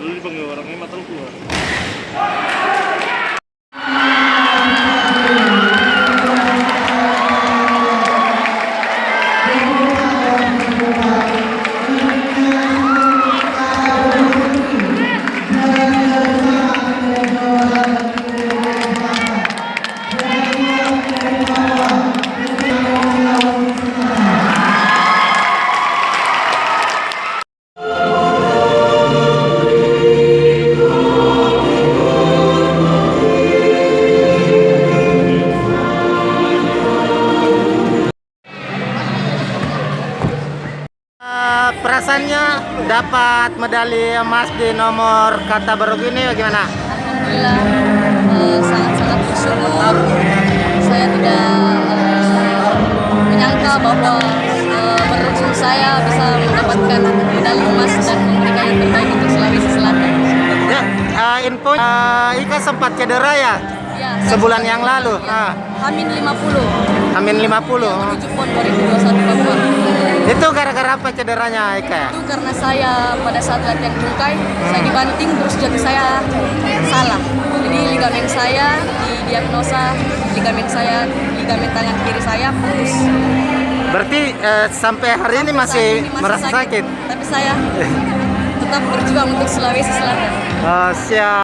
Lalu dipanggil orangnya mata lu keluar. Perasaannya dapat medali emas di nomor kata baru gini bagaimana? Alhamdulillah, sangat-sangat bersyukur. Saya tidak menyangka bahwa beruntung saya bisa mendapatkan medali emas dan memberikan yang terbaik untuk Sulawesi Selatan. Ya, info Ika sempat cedera ya? Ya, Sebulan yang lalu. Amin 50. Amin 50. Menuju PON 2021 Papua. Itu gara-gara apa cederanya Ika? Itu karena saya pada saat latihan bungkai, saya dibanting terus jatuh saya salah. Jadi ligamen saya didiagnosa, ligamen tangan kiri saya putus. Berarti sampai hari ini masih merasa sakit? Tapi saya tetap berjuang untuk Sulawesi Selatan. Siap.